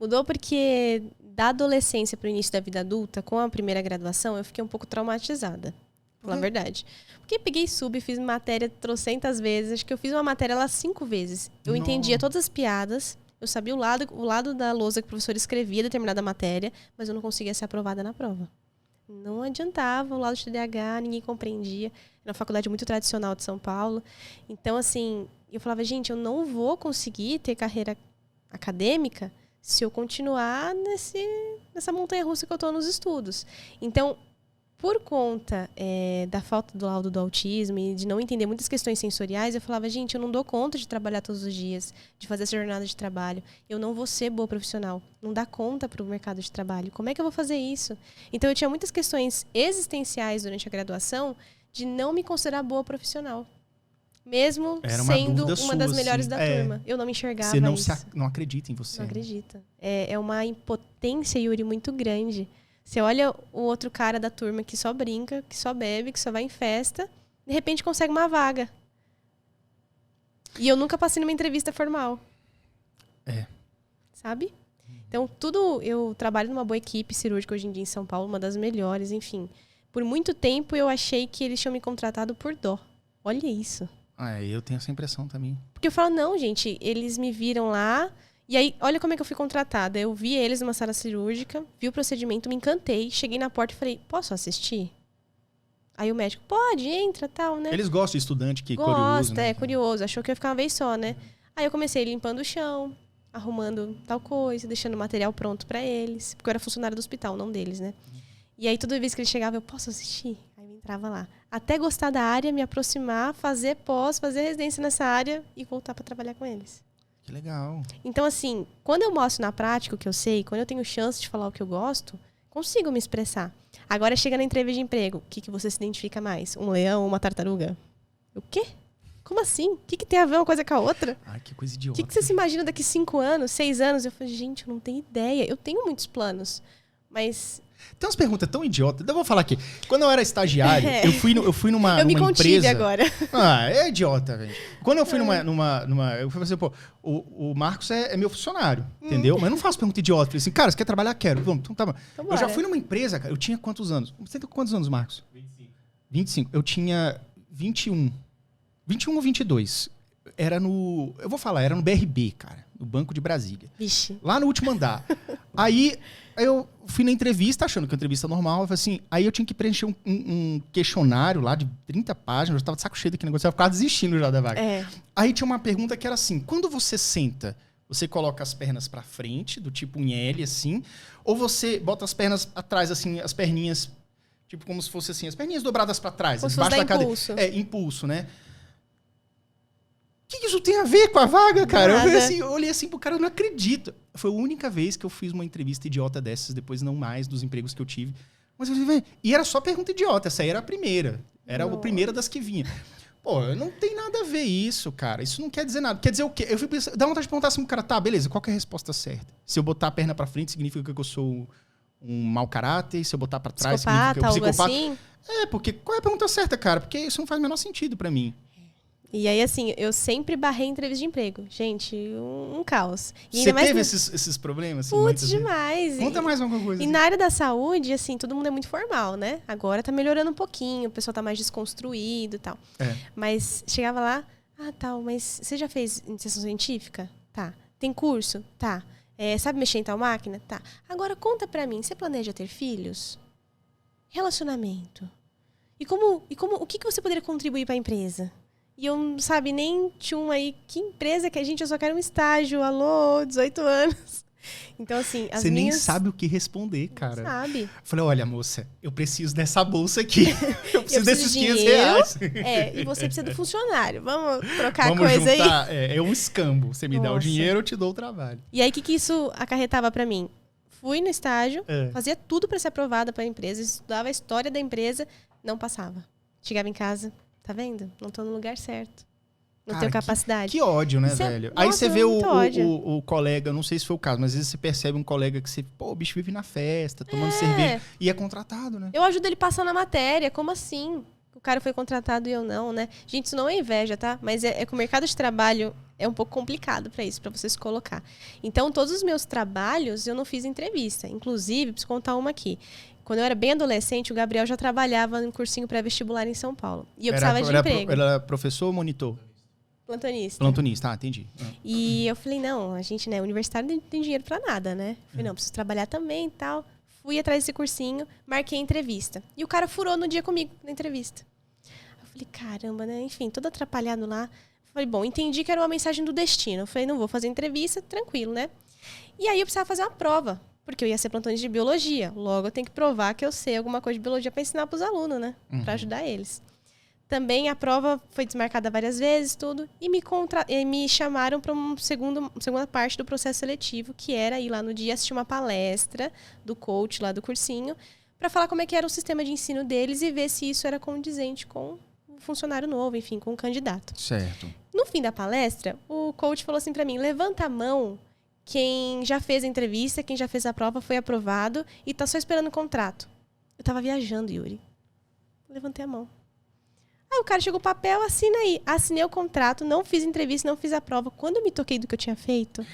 Mudou porque da adolescência para o início da vida adulta, com a primeira graduação, eu fiquei um pouco traumatizada. Na verdade. Porque peguei sub, fiz matéria trocentas vezes. Acho que eu fiz uma matéria lá 5 vezes. Eu entendia todas as piadas. Eu sabia o lado da lousa que o professor escrevia determinada matéria, mas eu não conseguia ser aprovada na prova. Não adiantava, o lado de TDAH, ninguém compreendia. Era uma faculdade muito tradicional de São Paulo. Então, assim, eu falava, gente, eu não vou conseguir ter carreira acadêmica se eu continuar nessa montanha-russa que eu estou nos estudos. Então, por conta da falta do laudo do autismo e de não entender muitas questões sensoriais, eu falava, gente, eu não dou conta de trabalhar todos os dias, de fazer essa jornada de trabalho. Eu não vou ser boa profissional. Não dá conta para o mercado de trabalho. Como é que eu vou fazer isso? Então, eu tinha muitas questões existenciais durante a graduação de não me considerar boa profissional. Mesmo sendo uma das melhores da turma. Eu não me enxergava Você não acredita em você. Não acredita. É uma impotência, Yuri, muito grande. Você olha o outro cara da turma que só brinca, que só bebe, que só vai em festa, de repente consegue uma vaga. E eu nunca passei numa entrevista formal. Sabe? Então, eu trabalho numa boa equipe cirúrgica hoje em dia em São Paulo, uma das melhores, enfim. Por muito tempo eu achei que eles tinham me contratado por dó. Olha isso. Eu tenho essa impressão também. Porque eu falo, não, gente, eles me viram lá. E aí, olha como é que eu fui contratada. Eu vi eles numa sala cirúrgica, vi o procedimento, me encantei. Cheguei na porta e falei, posso assistir? Aí o médico, pode, entra, tal, né? Eles gostam de estudante que é curioso, né? Curioso. Achou que eu ia ficar uma vez só, né? Aí eu comecei limpando o chão, arrumando tal coisa, deixando o material pronto pra eles. Porque eu era funcionária do hospital, não deles, né? E aí, toda vez que eles chegavam, eu posso assistir? Aí eu entrava lá. Até gostar da área, me aproximar, fazer fazer residência nessa área e voltar pra trabalhar com eles. Que legal. Então, assim, quando eu mostro na prática o que eu sei, quando eu tenho chance de falar o que eu gosto, consigo me expressar. Agora, chega na entrevista de emprego, o que você se identifica mais? Um leão ou uma tartaruga? O quê? Como assim? O que tem a ver uma coisa com a outra? Ai, que coisa idiota. O que você se imagina daqui 5 anos, 6 anos? Eu falei, gente, eu não tenho ideia. Eu tenho muitos planos, mas... Tem umas perguntas tão idiotas. Eu vou falar aqui. Quando eu era estagiário, eu fui numa eu me contive empresa... agora. É idiota, velho. Quando eu fui eu falei assim, pô, o Marcos é meu funcionário, entendeu? Mas eu não faço pergunta idiota. Eu falei assim, cara, você quer trabalhar? Quero. Vamos, então tá bom. Eu já fui numa empresa, cara, eu tinha quantos anos? Você tem quantos anos, Marcos? 25. Eu tinha 21. 21 ou 22. Era no BRB, cara. No Banco de Brasília. Vixe. Lá no último andar. Aí eu fui na entrevista, achando que a entrevista normal. Eu falei assim, aí eu tinha que preencher um questionário lá de 30 páginas. Eu tava de saco cheio daquele negócio. Eu ficava desistindo já da vaga. Aí tinha uma pergunta que era assim, quando você senta, você coloca as pernas pra frente, do tipo em L, assim, ou você bota as pernas atrás, assim, as perninhas, tipo como se fosse assim, as perninhas dobradas pra trás, debaixo da cadeira. Impulso. Impulso, né? O que isso tem a ver com a vaga, cara? Eu olhei assim pro cara, eu não acredito. Foi a única vez que eu fiz uma entrevista idiota dessas, depois não mais dos empregos que eu tive. Mas eu falei, e era só pergunta idiota, essa aí era a primeira. Era a primeira das que vinha. Pô, não tem nada a ver isso, cara. Isso não quer dizer nada. Quer dizer o quê? Eu fui pensar, dá vontade de perguntar assim pro cara, tá, beleza, qual que é a resposta certa? Se eu botar a perna pra frente, significa que eu sou um mau caráter? Se eu botar pra trás, significa que eu sou psicopata? Assim? Porque qual é a pergunta certa, cara? Porque isso não faz o menor sentido pra mim. E aí, assim, eu sempre barrei entrevista de emprego. Gente, um caos. E você teve esses problemas? Assim, putz, demais. Conta mais alguma coisa. E na área da saúde, assim, todo mundo é muito formal, né? Agora tá melhorando um pouquinho, o pessoal tá mais desconstruído e tal. Mas chegava lá, tal, mas você já fez iniciação científica? Tá. Tem curso? Tá. Sabe mexer em tal máquina? Tá. Agora conta pra mim, você planeja ter filhos? Relacionamento. O que você poderia contribuir pra empresa? E eu não sabe nem tinha aí, que empresa que eu só quero um estágio, alô, 18 anos. Então, assim, você nem sabe o que responder, cara. Não sabe. Eu falei, olha, moça, eu preciso dessa bolsa aqui. Eu preciso desses R$500. E você precisa do funcionário. Vamos trocar coisa juntar, aí? É um escambo. Você me dá o dinheiro, eu te dou o trabalho. E aí, o que isso acarretava pra mim? Fui no estágio, fazia tudo pra ser aprovada pela empresa, estudava a história da empresa, não passava. Chegava em casa... Tá vendo? Não tô no lugar certo. Não tenho capacidade. Que ódio, né, velho? Aí você vê o colega, não sei se foi o caso, mas às vezes você percebe um colega que o bicho vive na festa, tomando cerveja, e é contratado, né? Eu ajudo ele a passar na matéria, como assim? O cara foi contratado e eu não, né? Gente, isso não é inveja, tá? Mas é que o mercado de trabalho é um pouco complicado para isso, para você se colocar. Então, todos os meus trabalhos, eu não fiz entrevista. Inclusive, preciso contar uma aqui. Quando eu era bem adolescente, o Gabriel já trabalhava em cursinho pré-vestibular em São Paulo. E eu precisava de emprego. Era professor ou monitor? Plantonista. Plantonista, entendi. E eu falei, não, a gente, né, universitário não tem dinheiro para nada, né? Eu falei, não, preciso trabalhar também e tal. Fui atrás desse cursinho, marquei a entrevista. E o cara furou no dia comigo, na entrevista. Eu falei, caramba, né? Enfim, todo atrapalhado lá. Falei, bom, entendi que era uma mensagem do destino. Eu falei, não vou fazer entrevista, tranquilo, né? E aí eu precisava fazer uma prova, porque eu ia ser plantonista de biologia. Logo, eu tenho que provar que eu sei alguma coisa de biologia para ensinar para os alunos, né? Para ajudar eles. Também a prova foi desmarcada várias vezes, tudo. E me chamaram para uma segunda parte do processo seletivo, que era ir lá no dia assistir uma palestra do coach lá do cursinho, para falar como é que era o sistema de ensino deles e ver se isso era condizente com o funcionário novo, enfim, com o candidato. Certo. No fim da palestra, o coach falou assim para mim, levanta a mão quem já fez a entrevista, quem já fez a prova, foi aprovado e tá só esperando o contrato. Eu tava viajando, Yuri. Levantei a mão. Aí o cara chegou o papel, assina aí. Assinei o contrato, não fiz entrevista, não fiz a prova. Quando eu me toquei do que eu tinha feito, eu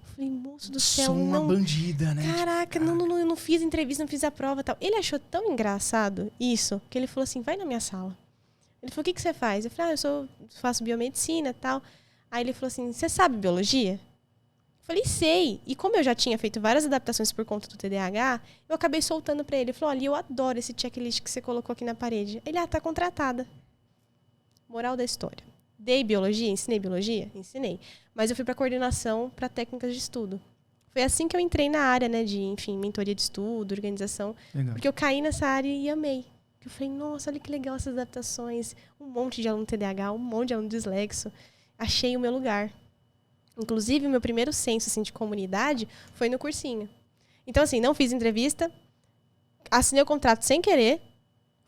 falei, moço do céu, sou uma bandida, né? Caraca, não, eu não fiz entrevista, não fiz a prova e tal. Ele achou tão engraçado isso, que ele falou assim, vai na minha sala. Ele falou, o que você faz? Eu falei, eu faço biomedicina e tal. Aí ele falou assim, você sabe biologia? Eu falei, sei. E como eu já tinha feito várias adaptações por conta do TDAH, eu acabei soltando pra ele. Ele falou, olha, eu adoro esse checklist que você colocou aqui na parede. Ele, tá contratada. Moral da história. Dei biologia? Ensinei biologia? Ensinei. Mas eu fui para coordenação para técnicas de estudo. Foi assim que eu entrei na área, né, de, enfim, mentoria de estudo, organização. Legal. Porque eu caí nessa área e amei. Eu falei, nossa, olha que legal essas adaptações. Um monte de aluno TDAH, um monte de aluno dislexo. Achei o meu lugar. Inclusive, o meu primeiro censo assim, de comunidade foi no cursinho. Então, assim, não fiz entrevista, assinei o contrato sem querer.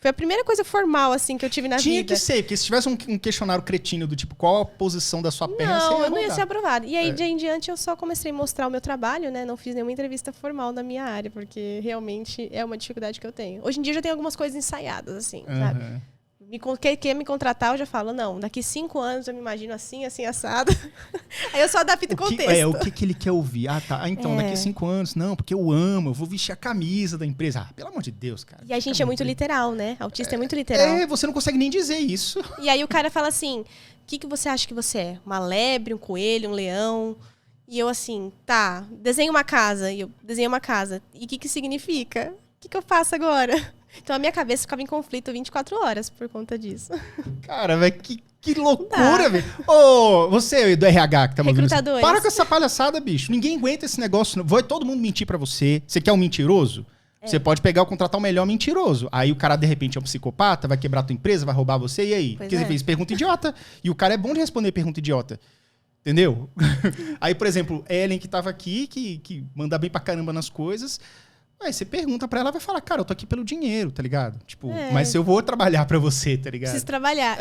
Foi a primeira coisa formal, assim, que eu tive na vida. Tinha que ser, porque se tivesse um questionário cretino do tipo, qual a posição da sua perna, você ia eu não ia ser aprovada. E aí, de aí em diante, eu só comecei a mostrar o meu trabalho, né? Não fiz nenhuma entrevista formal na minha área, porque realmente é uma dificuldade que eu tenho. Hoje em dia, eu já tenho algumas coisas ensaiadas, assim, sabe? Quer me contratar, eu já falo, não, daqui 5 anos eu me imagino assim, assim, assado. Aí eu só adapto o contexto. O que ele quer ouvir? Então, daqui 5 anos, não, porque eu amo, eu vou vestir a camisa da empresa. Pelo amor de Deus, cara. E a gente é muito literal, né? Autista é muito literal. Você não consegue nem dizer isso. E aí o cara fala assim, o que você acha que você é? Uma lebre, um coelho, um leão? E eu assim, tá, desenho uma casa. E eu desenhei uma casa. E o que significa? O que eu faço agora? Então a minha cabeça ficava em conflito 24 horas por conta disso. Cara, velho, que loucura, velho. Ô, você do RH que tá me ouvindo. Para com essa palhaçada, bicho. Ninguém aguenta esse negócio. Vai todo mundo mentir pra você. Você quer um mentiroso? Você pode pegar ou contratar o melhor mentiroso. Aí o cara, de repente, é um psicopata, vai quebrar a tua empresa, vai roubar você, e aí? Porque você fez pergunta idiota. E o cara é bom de responder pergunta idiota. Entendeu? Aí, por exemplo, Ellen, que tava aqui, que manda bem pra caramba nas coisas... Aí você pergunta pra ela, vai falar, cara, eu tô aqui pelo dinheiro, tá ligado? Tipo, mas eu vou trabalhar pra você, tá ligado? Preciso trabalhar,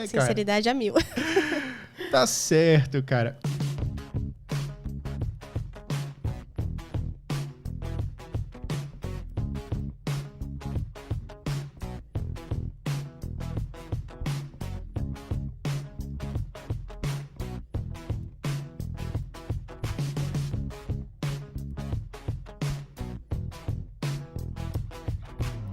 sinceridade a 1000. Tá certo, cara.